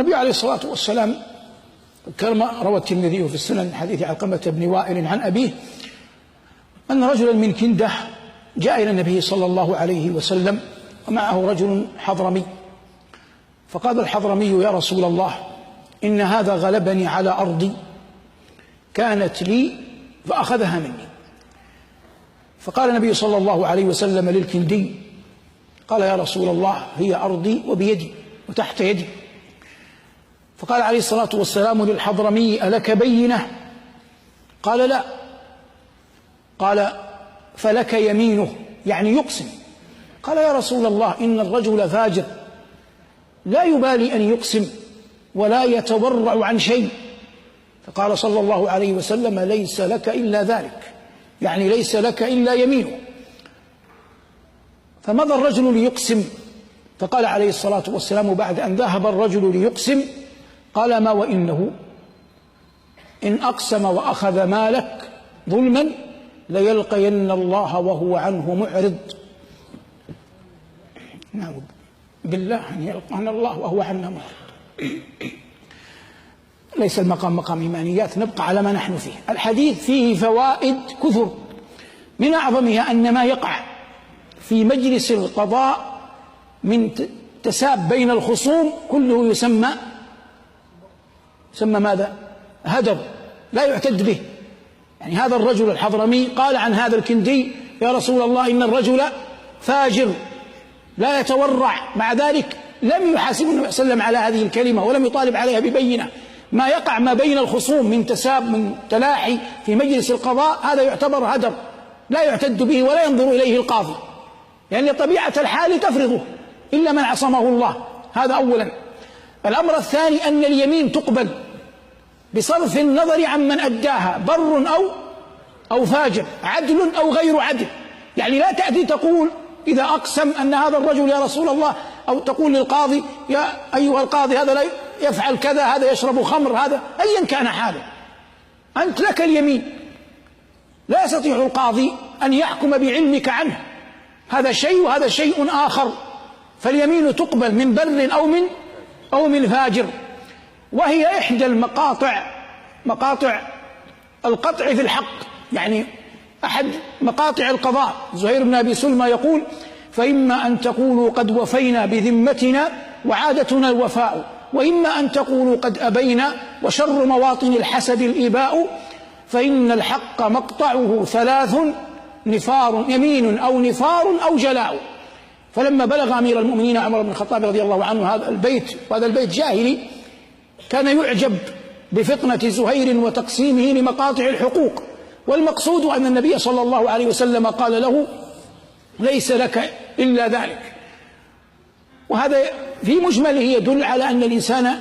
النبي عليه الصلاة والسلام كما روى الترمذي في السنن من حديث علقمة بن وائل عن أبيه أن رجلا من كندة جاء إلى النبي صلى الله عليه وسلم ومعه رجل حضرمي، فقال الحضرمي: يا رسول الله، إن هذا غلبني على أرضي كانت لي فأخذها مني. فقال النبي صلى الله عليه وسلم للكندي: قال: يا رسول الله، هي أرضي وبيدي وتحت يدي. فقال عليه الصلاة والسلام للحضرمي: ألك بينة؟ قال: لا. قال: فلك يمينه، يعني يقسم. قال: يا رسول الله، إن الرجل فاجر لا يبالي أن يقسم ولا يتورع عن شيء. فقال صلى الله عليه وسلم: ليس لك إلا ذلك، يعني ليس لك إلا يمينه. فمضى الرجل ليقسم، فقال عليه الصلاة والسلام بعد أن ذهب الرجل ليقسم: قال: ما وإنه إن أقسم وأخذ مالك ظلما ليلقين الله وهو عنه معرض. نعوذ بالله أن يلقانا الله وهو عنا معرض. ليس المقام مقام إيمانيات، نبقى على ما نحن فيه. الحديث فيه فوائد كثر، من أعظمها أن ما يقع في مجلس القضاء من تساب بين الخصوم كله يسمى ماذا؟ هدر، لا يعتد به. يعني هذا الرجل الحضرمي قال عن هذا الكندي: يا رسول الله، إن الرجل فاجر لا يتورع. مع ذلك لم يحاسب النبي صلى الله عليه وسلم على هذه الكلمة ولم يطالب عليها ببينة. ما يقع ما بين الخصوم من تساب، من تلاحي في مجلس القضاء، هذا يعتبر هدر لا يعتد به ولا ينظر إليه القاضي، لأن طبيعة الحال تفرضه إلا من عصمه الله. هذا أولا. الأمر الثاني أن اليمين تقبل بصرف النظر عمن أداها، بر أو فاجر، عدل أو غير عدل. يعني لا تأتي تقول إذا أقسم أن هذا الرجل يا رسول الله، أو تقول للقاضي: يا أيها القاضي، هذا لا يفعل كذا، هذا يشرب خمر، هذا أيا كان حاله، أنت لك اليمين، لا يستطيع القاضي أن يحكم بعلمك عنه، هذا شيء وهذا شيء آخر. فاليمين تقبل من بر أو من فاجر، وهي إحدى مقاطع القطع في الحق، يعني أحد مقاطع القضاء. زهير بن أبي سلمى يقول: فإما أن تقولوا قد وفينا بذمتنا وعادتنا الوفاء، وإما أن تقولوا قد أبينا وشر مواطن الحسد الإباء، فإن الحق مقطعه ثلاث: نفار، يمين أو نفار أو جلاء. فلما بلغ أمير المؤمنين عمر بن الخطاب رضي الله عنه هذا البيت، وهذا البيت جاهلي، كان يعجب بفطنة زهير وتقسيمه لمقاطع الحقوق. والمقصود أن النبي صلى الله عليه وسلم قال له: ليس لك إلا ذلك. وهذا في مجمله يدل على أن الإنسان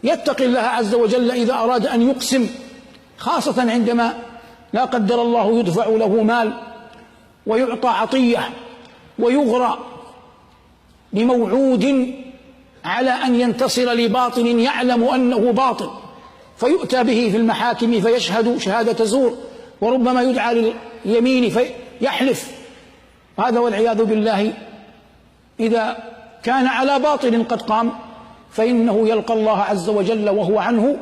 يتقي الله عز وجل إذا أراد أن يقسم، خاصة عندما لا قدر الله يدفع له مال ويعطى عطية ويغرى بموعود على أن ينتصر لباطل يعلم أنه باطل، فيؤتى به في المحاكم فيشهد شهادة زور، وربما يدعى لليمين فيحلف. هذا والعياذ بالله إذا كان على باطل قد قام، فإنه يلقى الله عز وجل وهو عنه